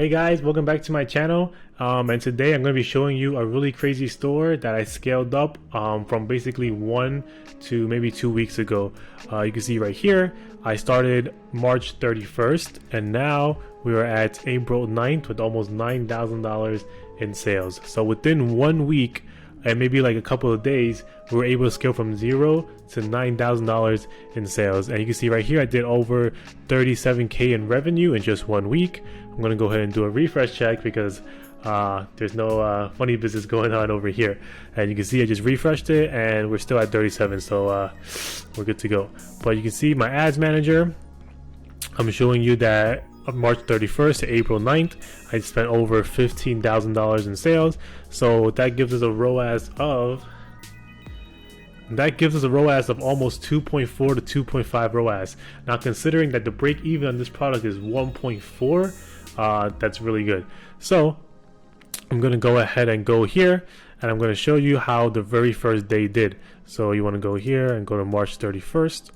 Hey guys, welcome back to my channel. And today I'm going to be showing you a really crazy store that I scaled up from basically 1 to maybe 2 weeks ago. You can see right here, I started March 31st and now we are at April 9th with almost $9,000 in sales. So within 1 week and maybe like a couple of days, we were able to scale from $0 to $9,000 in sales. And you can see right here, I did over 37K in revenue in just 1 week. I'm going to go ahead and do a refresh check because there's no funny business going on over here. And you can see I just refreshed it and we're still at 37. So we're good to go. But you can see my ads manager, I'm showing you that March 31st to April 9th, I spent over $15,000 in sales. So that gives us a ROAS of almost 2.4 to 2.5 ROAS. Now, considering that the break even on this product is 1.4, that's really good. So I'm going to go ahead and go here and I'm going to show you how the very first day did. So you want to go here and go to March 31st.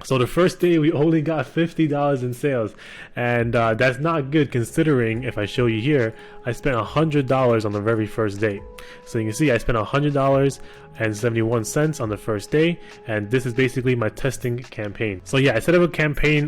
So the first day we only got $50 in sales, and that's not good considering, if I show you here, I spent $100 on the very first day. So you can see I spent $100.71 on the first day, and this is basically my testing campaign. So yeah, I set up a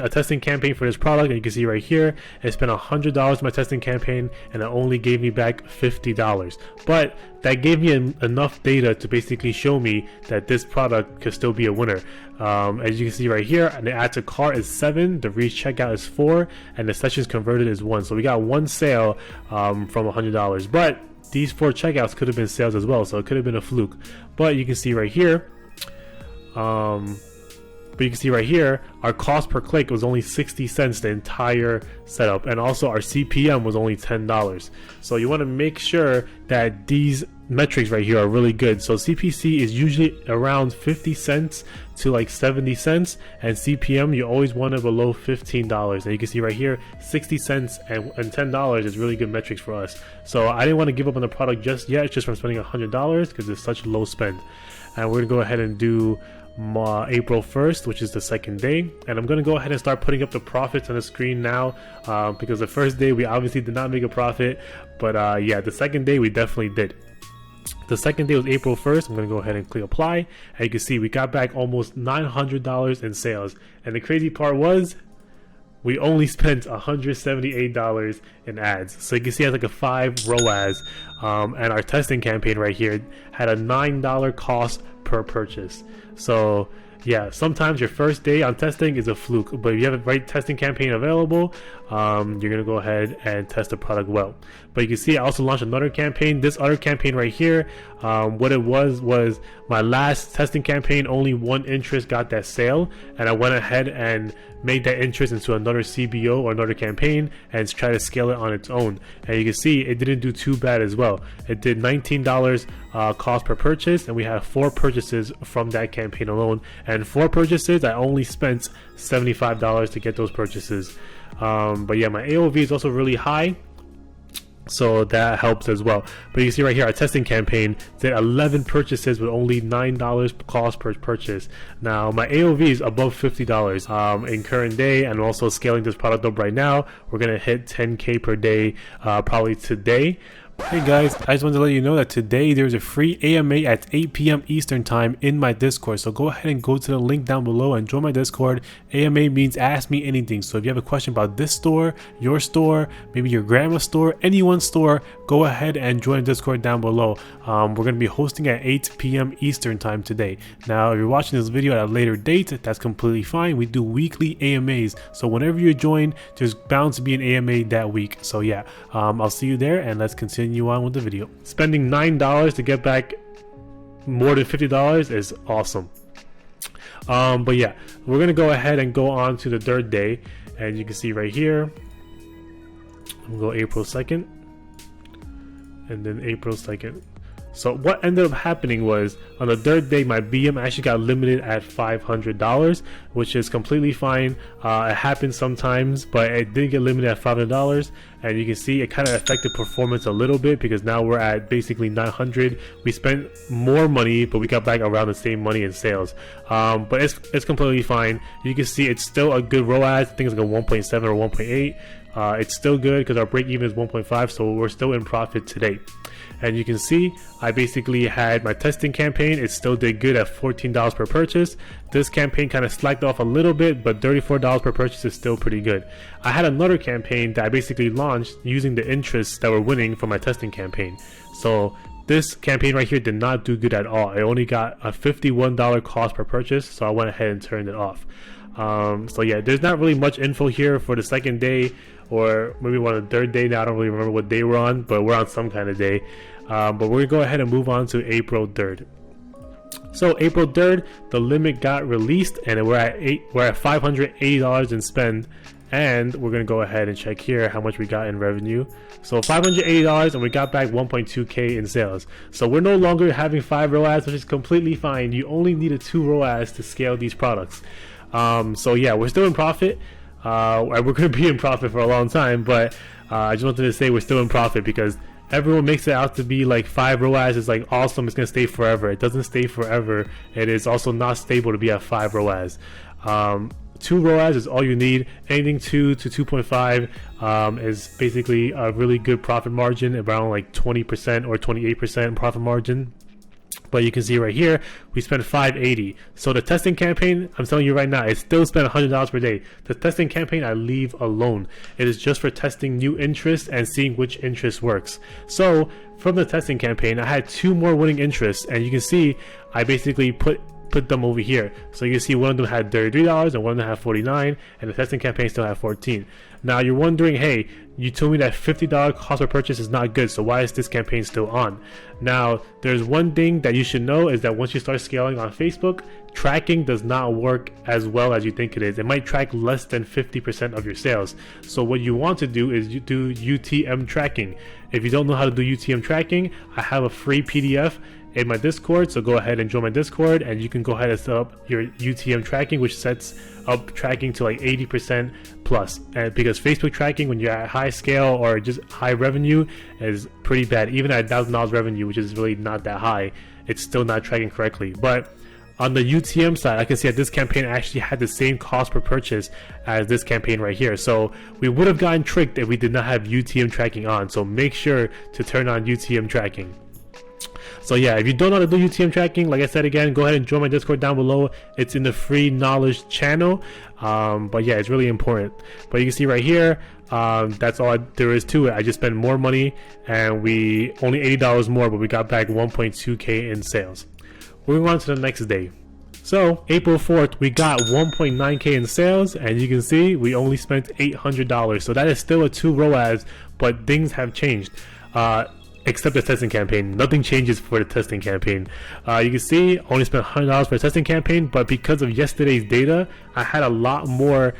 testing campaign for this product, and you can see right here, I spent $100 on my testing campaign, and it only gave me back $50. But that gave me enough data to basically show me that this product could still be a winner. As you can see right here, the add to cart is 7, the reach checkout is 4, and the sessions converted is 1. So we got 1 sale from $100. But these 4 checkouts could have been sales as well, so it could have been a fluke. But you can see right here, our cost per click was only 60 cents the entire setup, and also our CPM was only $10. So you want to make sure that these metrics right here are really good. So CPC is usually around 50 cents to like 70 cents, and CPM you always want it below $15. And you can see right here, 60 cents and $10 is really good metrics for us. So I didn't want to give up on the product just yet, just from spending $100 because it's such low spend. And we're gonna go ahead and do April 1st, which is the second day, and I'm going to go ahead and start putting up the profits on the screen now, because the first day we obviously did not make a profit, but yeah, the second day we definitely did. The second day was April 1st. I'm going to go ahead and click apply, and you can see we got back almost $900 in sales, and the crazy part was we only spent $178 in ads. So you can see it has like a 5 ROAS, and our testing campaign right here had a $9 cost per purchase. So yeah, sometimes your first day on testing is a fluke, but if you have the right testing campaign available, you're gonna go ahead and test the product well. But you can see I also launched another campaign. This other campaign right here, what it was my last testing campaign, only 1 interest got that sale, and I went ahead and made that interest into another CBO or another campaign and try to scale it on its own. And you can see it didn't do too bad as well. It did $19 cost per purchase, and we had 4 purchases from that campaign alone. And 4 purchases, I only spent $75 to get those purchases. But yeah, my AOV is also really high, so that helps as well. But you can see right here, our testing campaign did 11 purchases with only $9 cost per purchase. Now my AOV is above $50 in current day, and also scaling this product up right now, we're gonna hit 10K per day probably today. Hey guys, I just wanted to let you know that today there's a free AMA at 8 p.m. Eastern time in my Discord. So go ahead and go to the link down below and join my Discord. AMA means ask me anything. So if you have a question about this store, your store, maybe your grandma's store, anyone's store, go ahead and join Discord down below. We're going to be hosting at 8 p.m. Eastern time today. Now, if you're watching this video at a later date, that's completely fine. We do weekly AMAs. So whenever you join, there's bound to be an AMA that week. So yeah, I'll see you there, and let's continue on with the video. Spending $9 to get back more than $50 is awesome. But yeah, we're gonna go ahead and go on to the 3rd day, and you can see right here, I'm gonna go April 2nd and then April 2nd. So what ended up happening was on the third day, my BM actually got limited at $500, which is completely fine. It happens sometimes, but it did get limited at $500. And you can see it kind of affected performance a little bit because now we're at basically 900. We spent more money, but we got back around the same money in sales. But it's completely fine. You can see it's still a good ROAS. I think it's like a 1.7 or 1.8. It's still good because our break even is 1.5, so we're still in profit today. And you can see I basically had my testing campaign. It still did good at $14 per purchase. This campaign kind of slacked off a little bit, but $34 per purchase is still pretty good. I had another campaign that I basically launched using the interests that were winning from my testing campaign. So this campaign right here did not do good at all. It only got a $51 cost per purchase, so I went ahead and turned it off. So yeah, there's not really much info here for the second day, or maybe one of the third day. Now I don't really remember what day we're on, but we're on some kind of day. But we're gonna go ahead and move on to April 3rd. So April 3rd, the limit got released, and we're at $580 in spend. And we're gonna go ahead and check here how much we got in revenue. So $580, and we got back 1.2k in sales. So we're no longer having 5 ROAS, which is completely fine. You only need a 2 ROAS to scale these products. So yeah, we're still in profit. We're gonna be in profit for a long time, but I just wanted to say we're still in profit because everyone makes it out to be like 5 ROAS is like awesome, it's gonna stay forever. It doesn't stay forever. It is also not stable to be at 5 ROAS. 2 ROAS is all you need. Anything 2 to 2.5 is basically a really good profit margin, around like 20% or 28% profit margin. But you can see right here, we spent $580. So the testing campaign, I'm telling you right now, it still spent $100 per day. The testing campaign I leave alone. It is just for testing new interests and seeing which interest works. So from the testing campaign, I had 2 more winning interests, and you can see I basically put them over here. So you can see one of them had $33 and one of them had $49, and the testing campaign still had $14. Now you're wondering, hey, you told me that $50 cost per purchase is not good, so why is this campaign still on? Now there's one thing that you should know is that once you start scaling on Facebook, tracking does not work as well as you think it is. It might track less than 50% of your sales. So what you want to do is you do UTM tracking. If you don't know how to do UTM tracking, I have a free PDF in my Discord, so go ahead and join my Discord, and you can go ahead and set up your UTM tracking, which sets up tracking to like 80% plus. And because Facebook tracking, when you're at high scale or just high revenue, is pretty bad. Even at $1,000 revenue, which is really not that high, it's still not tracking correctly. But on the UTM side, I can see that this campaign actually had the same cost per purchase as this campaign right here. So we would have gotten tricked if we did not have UTM tracking on. So make sure to turn on UTM tracking. So yeah, if you don't know how to do UTM tracking, like I said again, go ahead and join my Discord down below. It's in the free knowledge channel. But yeah, it's really important. But you can see right here, that's all there is to it. I just spent more money, and we only $80 more, but we got back 1.2k in sales. Moving on to the next day. So April 4th, we got 1.9k in sales, and you can see we only spent $800. So that is still a 2 ROAS, but things have changed. Except the testing campaign. Nothing changes for the testing campaign. You can see only spent $100 for a testing campaign, but because of yesterday's data, I had a lot more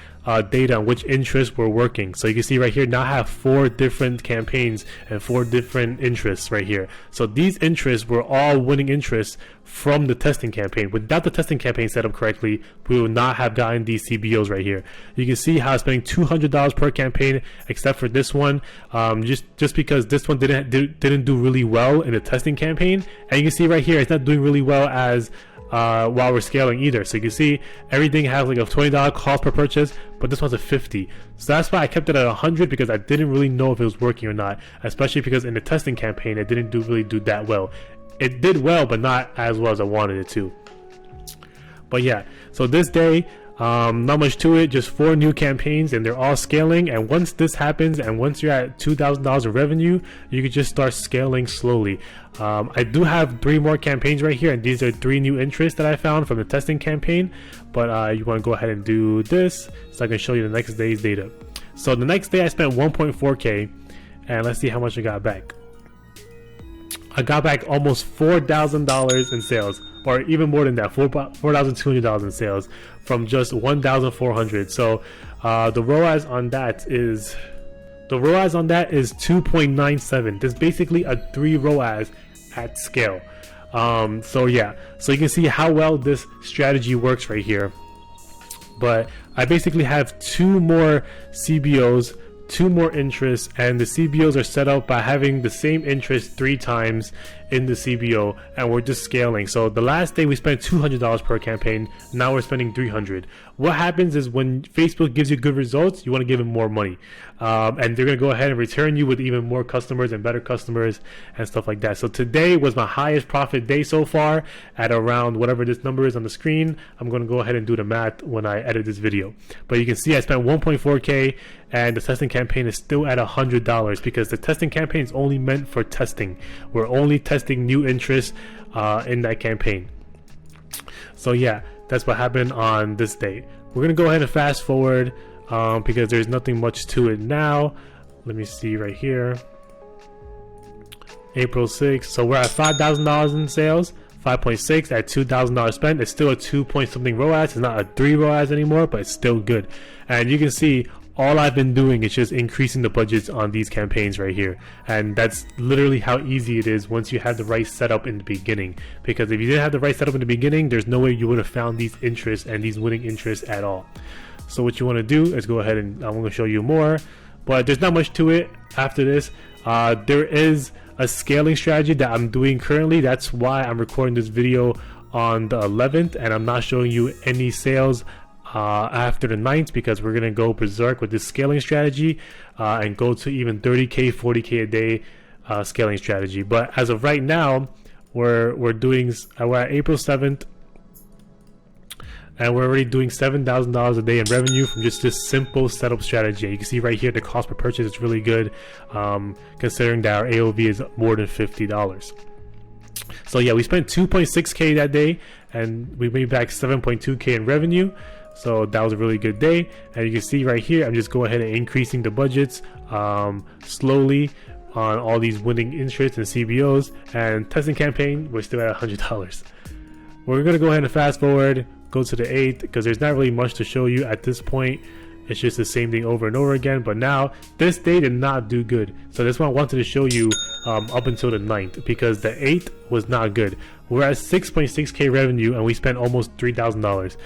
data on which interests were working. So you can see right here, now I have 4 different campaigns and 4 different interests right here. So these interests were all winning interests from the testing campaign. Without the testing campaign set up correctly, we would not have gotten these CBOs right here. You can see how I'm spending $200 per campaign, except for this one, just because this one didn't do really well in the testing campaign. And you can see right here, it's not doing really well as while we're scaling either. So you can see everything has like a $20 cost per purchase, but this one's a $50. So that's why I kept it at 100, because I didn't really know if it was working or not, especially because in the testing campaign it didn't really do that well. It did well, but not as well as I wanted it to. But yeah, so this day, not much to it, just 4 new campaigns, and they're all scaling. And once this happens, and once you're at $2,000 of revenue, you can just start scaling slowly. I do have 3 more campaigns right here, and these are 3 new interests that I found from the testing campaign. But you want to go ahead and do this so I can show you the next day's data. So the next day I spent 1.4k, and let's see how much I got back. I got back almost $4,000 in sales, or even more than that, $4,200 in sales from just 1,400. So the ROAS on that is 2.97. There's basically a 3 ROAS at scale. So yeah, so you can see how well this strategy works right here. But I basically have 2 more CBOs, 2 more interests, and the CBOs are set up by having the same interest 3 times in the CBO, and we're just scaling. So the last day we spent $200 per campaign, now we're spending $300. What happens is when Facebook gives you good results, you want to give them more money, and they're going to go ahead and return you with even more customers and better customers and stuff like that. So today was my highest profit day so far at around whatever this number is on the screen. I'm going to go ahead and do the math when I edit this video, but you can see I spent 1.4k, and the testing campaign is still at $100 because the testing campaign is only meant for testing. We're only testing new interests in that campaign. So yeah, that's what happened on this day. We're gonna go ahead and fast forward because there's nothing much to it now. Let me see right here. April 6th. So we're at $5,000 in sales. 5.6 at $2,000 spent. It's still a 2 point something ROAS. It's not a 3 ROAS anymore, but it's still good. And you can see all I've been doing is just increasing the budgets on these campaigns right here. And that's literally how easy it is once you have the right setup in the beginning. Because if you didn't have the right setup in the beginning, there's no way you would have found these interests and these winning interests at all. So what you want to do is go ahead and I'm going to show you more. But there's not much to it after this. There is a scaling strategy that I'm doing currently. That's why I'm recording this video on the 11th. And I'm not showing you any sales after the 9th, because we're gonna go berserk with this scaling strategy and go to even 30k 40k a day scaling strategy. But as of right now, we're at April 7th, and we're already doing $7,000 a day in revenue from just this simple setup strategy. And you can see right here the cost per purchase is really good, considering that our AOV is more than $50. So yeah, we spent 2.6k that day and we made back 7.2k in revenue. So that was a really good day. And you can see right here, I'm just going ahead and increasing the budgets slowly on all these winning interests and CBOs. And testing campaign, we're still at $100. We're going to go ahead and fast forward, go to the 8th, because there's not really much to show you at this point. It's just the same thing over and over again. But now this day did not do good. So that's why I wanted to show you up until the 9th, because the 8th was not good. We're at 6.6k revenue and we spent almost $3,000.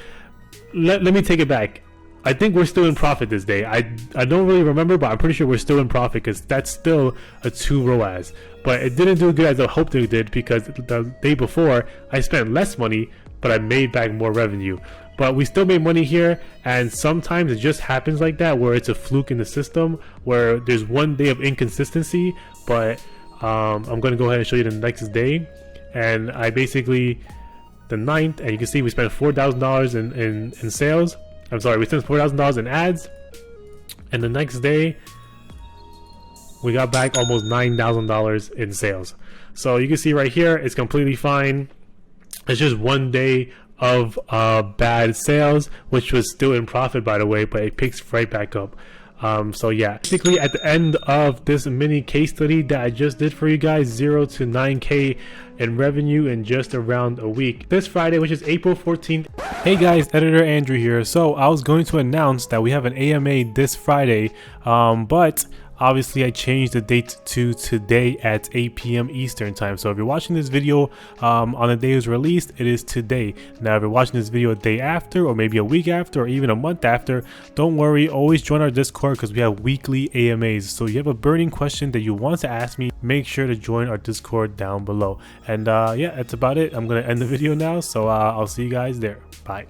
Let me take it back. I think we're still in profit this day. I don't really remember, but I'm pretty sure we're still in profit because that's still a 2 ROAS. But it didn't do good as I hoped it did, because the day before I spent less money, but I made back more revenue. But we still made money here, and sometimes it just happens like that, where it's a fluke in the system, where there's one day of inconsistency. But I'm going to go ahead and show you the next day. And I basically, the 9th, and you can see we spent $4,000 in sales. I'm sorry, we spent $4,000 in ads, and the next day we got back almost $9,000 in sales. So you can see right here, it's completely fine. It's just one day of bad sales, which was still in profit, by the way, but it picks right back up. So yeah, basically at the end of this mini case study that I just did for you guys, 0 to 9k in revenue in just around a week. This Friday, which is April 14th. Hey guys, editor Andrew here. So I was going to announce that we have an AMA this Friday, but obviously I changed the date to today at 8 p.m. Eastern time. So if you're watching this video on the day it was released, it is today. Now if you're watching this video a day after, or maybe a week after, or even a month after, don't worry, always join our Discord because we have weekly AMAs. So if you have a burning question that you want to ask me, make sure to join our Discord down below. And yeah, that's about it. I'm gonna end the video now, so I'll see you guys there. Bye.